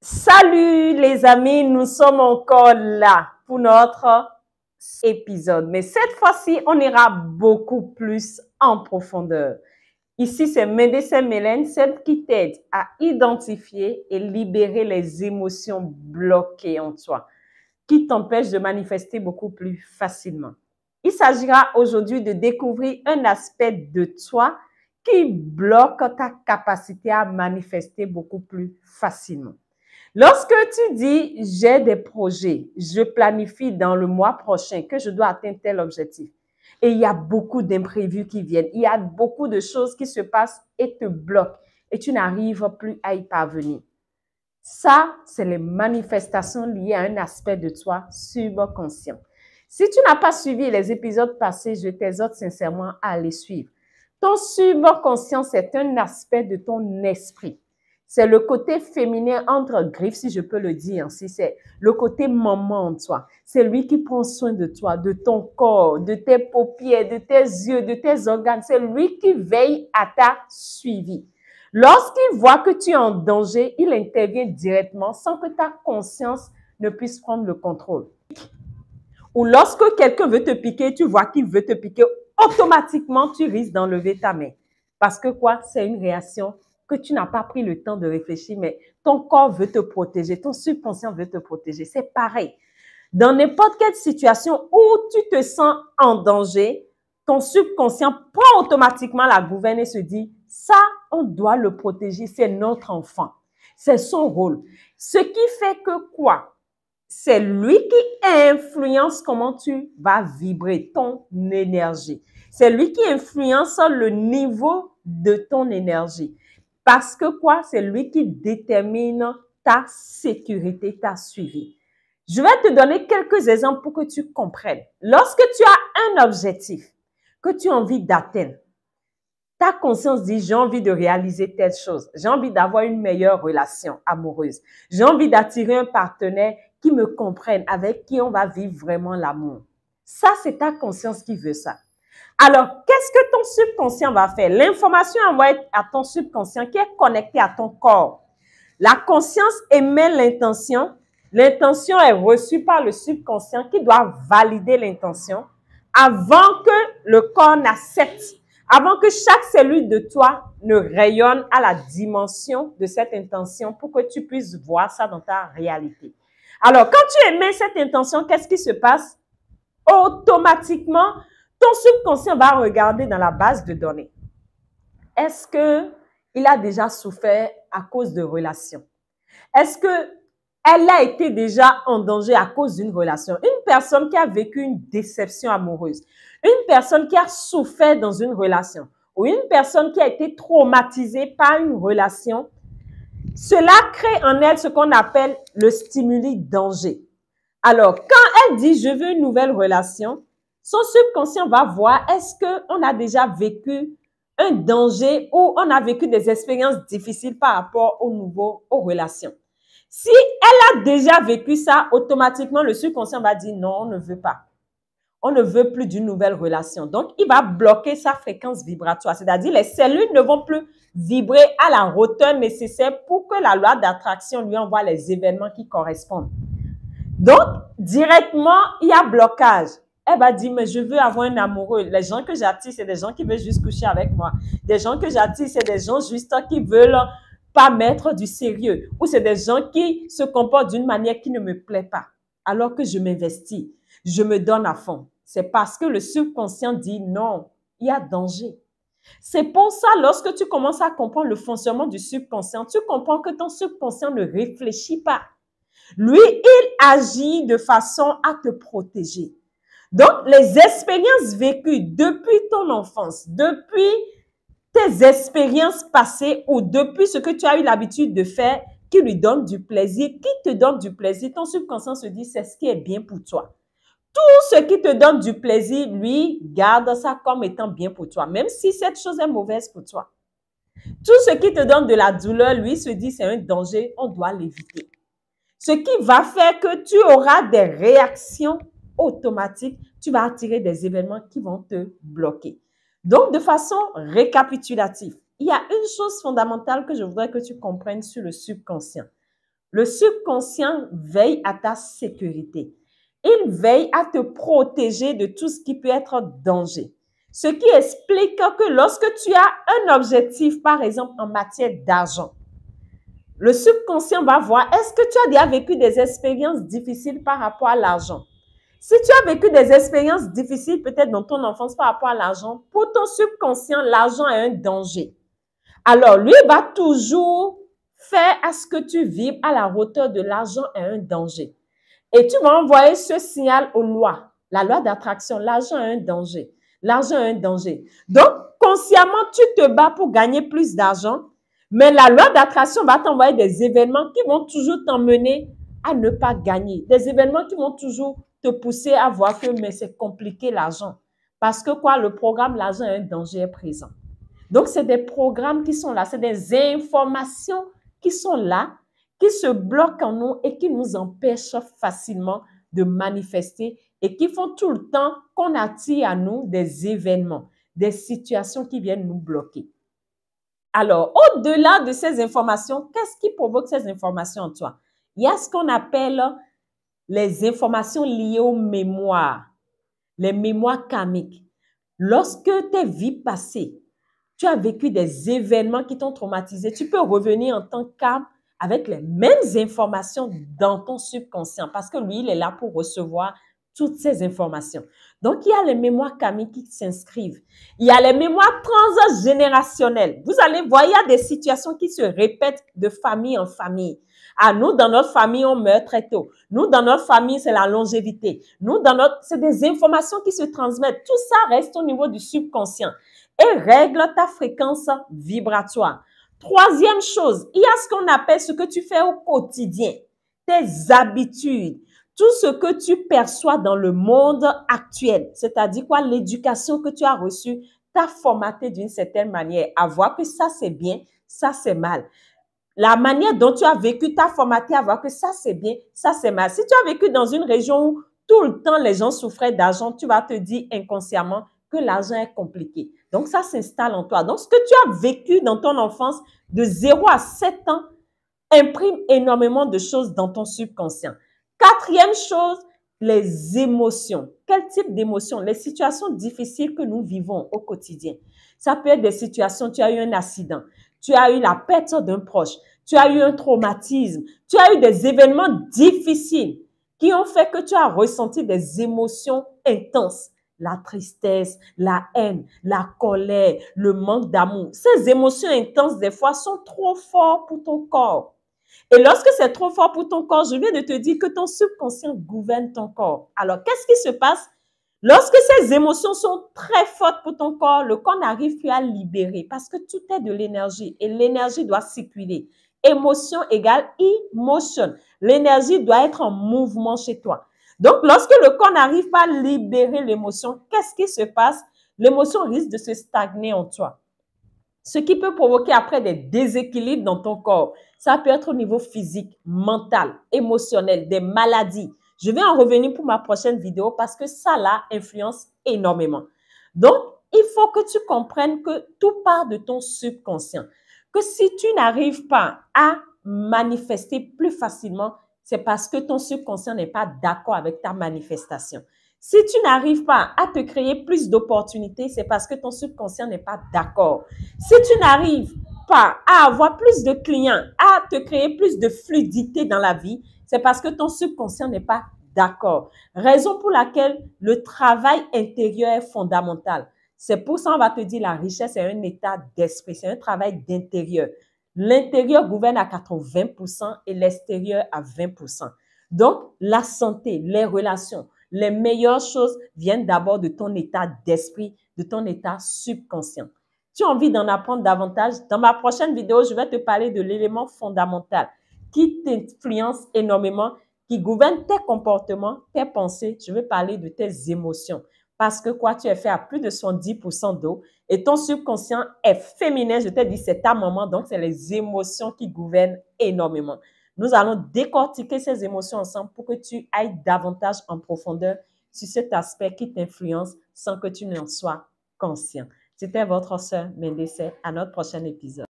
Salut les amis, nous sommes encore là pour notre épisode. Mais cette fois-ci, on ira beaucoup plus en profondeur. Ici, c'est Médecin Mélène, celle qui t'aide à identifier et libérer les émotions bloquées en toi, qui t'empêchent de manifester beaucoup plus facilement. Il s'agira aujourd'hui de découvrir un aspect de toi qui bloque ta capacité à manifester beaucoup plus facilement. Lorsque tu dis, j'ai des projets, je planifie dans le mois prochain que je dois atteindre tel objectif, et il y a beaucoup d'imprévus qui viennent, il y a beaucoup de choses qui se passent et te bloquent, et tu n'arrives plus à y parvenir. Ça, c'est les manifestations liées à un aspect de toi subconscient. Si tu n'as pas suivi les épisodes passés, je t'exhorte sincèrement à les suivre. Ton subconscient, c'est un aspect de ton esprit. C'est le côté féminin entre griffes, si je peux le dire ainsi. C'est le côté maman en toi. C'est lui qui prend soin de toi, de ton corps, de tes paupières, de tes yeux, de tes organes. C'est lui qui veille à ta suivi. Lorsqu'il voit que tu es en danger, il intervient directement sans que ta conscience ne puisse prendre le contrôle. Ou lorsque quelqu'un veut te piquer, tu vois qu'il veut te piquer, automatiquement, tu risques d'enlever ta main. Parce que quoi? C'est une réaction que tu n'as pas pris le temps de réfléchir, mais ton corps veut te protéger, ton subconscient veut te protéger. C'est pareil. Dans n'importe quelle situation où tu te sens en danger, ton subconscient prend automatiquement la gouverne et se dit, ça, on doit le protéger, c'est notre enfant. C'est son rôle. Ce qui fait que quoi? C'est lui qui influence comment tu vas vibrer ton énergie. C'est lui qui influence le niveau de ton énergie. Parce que quoi? C'est lui qui détermine ta sécurité, ta suivi. Je vais te donner quelques exemples pour que tu comprennes. Lorsque tu as un objectif que tu as envie d'atteindre, ta conscience dit, j'ai envie de réaliser telle chose. J'ai envie d'avoir une meilleure relation amoureuse. J'ai envie d'attirer un partenaire qui me comprenne, avec qui on va vivre vraiment l'amour. Ça, c'est ta conscience qui veut ça. Alors, qu'est-ce que ton subconscient va faire? L'information envoie à ton subconscient qui est connecté à ton corps. La conscience émet l'intention. L'intention est reçue par le subconscient qui doit valider l'intention avant que le corps n'accepte, avant que chaque cellule de toi ne rayonne à la dimension de cette intention pour que tu puisses voir ça dans ta réalité. Alors, quand tu émets cette intention, qu'est-ce qui se passe? Automatiquement, ton subconscient va regarder dans la base de données. Est-ce qu'il a déjà souffert à cause de relations? Est-ce qu'elle a été déjà en danger à cause d'une relation? Une personne qui a vécu une déception amoureuse, une personne qui a souffert dans une relation ou une personne qui a été traumatisée par une relation, cela crée en elle ce qu'on appelle le stimuli danger. Alors, quand elle dit « je veux une nouvelle relation », son subconscient va voir est-ce qu'on a déjà vécu un danger ou on a vécu des expériences difficiles par rapport aux relations. Si elle a déjà vécu ça, automatiquement, le subconscient va dire non, on ne veut pas. On ne veut plus d'une nouvelle relation. Donc, il va bloquer sa fréquence vibratoire. C'est-à-dire, les cellules ne vont plus vibrer à la hauteur nécessaire pour que la loi d'attraction lui envoie les événements qui correspondent. Donc, directement, il y a blocage. Elle va dire, mais je veux avoir un amoureux. Les gens que j'attire, c'est des gens qui veulent juste coucher avec moi. Des gens que j'attire, c'est des gens juste qui veulent pas mettre du sérieux. Ou c'est des gens qui se comportent d'une manière qui ne me plaît pas. Alors que je m'investis, je me donne à fond. C'est parce que le subconscient dit non, il y a danger. C'est pour ça, lorsque tu commences à comprendre le fonctionnement du subconscient, tu comprends que ton subconscient ne réfléchit pas. Lui, il agit de façon à te protéger. Donc, les expériences vécues depuis ton enfance, depuis tes expériences passées ou depuis ce que tu as eu l'habitude de faire qui lui donne du plaisir, qui te donne du plaisir, ton subconscient se dit c'est ce qui est bien pour toi. Tout ce qui te donne du plaisir, lui, garde ça comme étant bien pour toi, même si cette chose est mauvaise pour toi. Tout ce qui te donne de la douleur, lui, se dit c'est un danger, on doit l'éviter. Ce qui va faire que tu auras des réactions automatiques, tu vas attirer des événements qui vont te bloquer. Donc, de façon récapitulative, il y a une chose fondamentale que je voudrais que tu comprennes sur le subconscient. Le subconscient veille à ta sécurité. Il veille à te protéger de tout ce qui peut être danger. Ce qui explique que lorsque tu as un objectif, par exemple en matière d'argent, le subconscient va voir, est-ce que tu as déjà vécu des expériences difficiles par rapport à l'argent? Si tu as vécu des expériences difficiles peut-être dans ton enfance par rapport à l'argent, pour ton subconscient, l'argent est un danger. Alors, lui va toujours faire à ce que tu vibres à la hauteur de l'argent est un danger. Et tu vas envoyer ce signal aux lois. La loi d'attraction, l'argent est un danger. L'argent est un danger. Donc, consciemment, tu te bats pour gagner plus d'argent, mais la loi d'attraction va t'envoyer des événements qui vont toujours t'emmener à ne pas gagner. Des événements qui vont toujours te pousser à voir que mais c'est compliqué l'argent. Parce que quoi, le programme l'argent est un danger est présent. Donc, c'est des programmes qui sont là, c'est des informations qui sont là, qui se bloquent en nous et qui nous empêchent facilement de manifester et qui font tout le temps qu'on attire à nous des événements, des situations qui viennent nous bloquer. Alors, au-delà de ces informations, qu'est-ce qui provoque ces informations en toi? Il y a ce qu'on appelle les informations liées aux mémoires, les mémoires karmiques. Lorsque tes vies passées, tu as vécu des événements qui t'ont traumatisé, tu peux revenir en tant qu'âme avec les mêmes informations dans ton subconscient parce que lui, il est là pour recevoir toutes ces informations. Donc, il y a les mémoires karmiques qui s'inscrivent. Il y a les mémoires transgénérationnelles. Vous allez voir, il y a des situations qui se répètent de famille en famille. Ah, nous, dans notre famille, on meurt très tôt. Nous, dans notre famille, c'est la longévité. Nous, c'est des informations qui se transmettent. Tout ça reste au niveau du subconscient et règle ta fréquence vibratoire. Troisième chose, il y a ce qu'on appelle ce que tu fais au quotidien, tes habitudes, tout ce que tu perçois dans le monde actuel, c'est-à-dire quoi, l'éducation que tu as reçue t'a formaté d'une certaine manière à voir que ça c'est bien, ça c'est mal. La manière dont tu as vécu t'a formaté à voir que ça c'est bien, ça c'est mal. Si tu as vécu dans une région où tout le temps les gens souffraient d'argent, tu vas te dire inconsciemment que l'argent est compliqué. Donc, ça s'installe en toi. Donc, ce que tu as vécu dans ton enfance de 0 à 7 ans imprime énormément de choses dans ton subconscient. Quatrième chose, les émotions. Quel type d'émotions? Les situations difficiles que nous vivons au quotidien. Ça peut être des situations, tu as eu un accident, tu as eu la perte d'un proche, tu as eu un traumatisme, tu as eu des événements difficiles qui ont fait que tu as ressenti des émotions intenses. La tristesse, la haine, la colère, le manque d'amour. Ces émotions intenses, des fois, sont trop fortes pour ton corps. Et lorsque c'est trop fort pour ton corps, je viens de te dire que ton subconscient gouverne ton corps. Alors, qu'est-ce qui se passe? Lorsque ces émotions sont très fortes pour ton corps, le corps n'arrive plus à libérer parce que tout est de l'énergie et l'énergie doit circuler. Émotion égale emotion. L'énergie doit être en mouvement chez toi. Donc, lorsque le corps n'arrive pas à libérer l'émotion, qu'est-ce qui se passe? L'émotion risque de se stagner en toi. Ce qui peut provoquer après des déséquilibres dans ton corps. Ça peut être au niveau physique, mental, émotionnel, des maladies. Je vais en revenir pour ma prochaine vidéo parce que ça là influence énormément. Donc, il faut que tu comprennes que tout part de ton subconscient. Que si tu n'arrives pas à manifester plus facilement, c'est parce que ton subconscient n'est pas d'accord avec ta manifestation. Si tu n'arrives pas à te créer plus d'opportunités, c'est parce que ton subconscient n'est pas d'accord. Si tu n'arrives pas à avoir plus de clients, à te créer plus de fluidité dans la vie, c'est parce que ton subconscient n'est pas d'accord. Raison pour laquelle le travail intérieur est fondamental. C'est pour ça qu'on va te dire la richesse est un état d'esprit, c'est un travail d'intérieur. L'intérieur gouverne à 80% et l'extérieur à 20%. Donc, la santé, les relations, les meilleures choses viennent d'abord de ton état d'esprit, de ton état subconscient. Tu as envie d'en apprendre davantage? Dans ma prochaine vidéo, je vais te parler de l'élément fondamental qui t'influence énormément, qui gouverne tes comportements, tes pensées. Je vais parler de tes émotions. Parce que quoi, tu es fait à plus de 70% d'eau et ton subconscient est féminin. Je t'ai dit, c'est ta maman, donc c'est les émotions qui gouvernent énormément. Nous allons décortiquer ces émotions ensemble pour que tu ailles davantage en profondeur sur cet aspect qui t'influence sans que tu n'en sois conscient. C'était votre sœur Mendesé. À notre prochain épisode.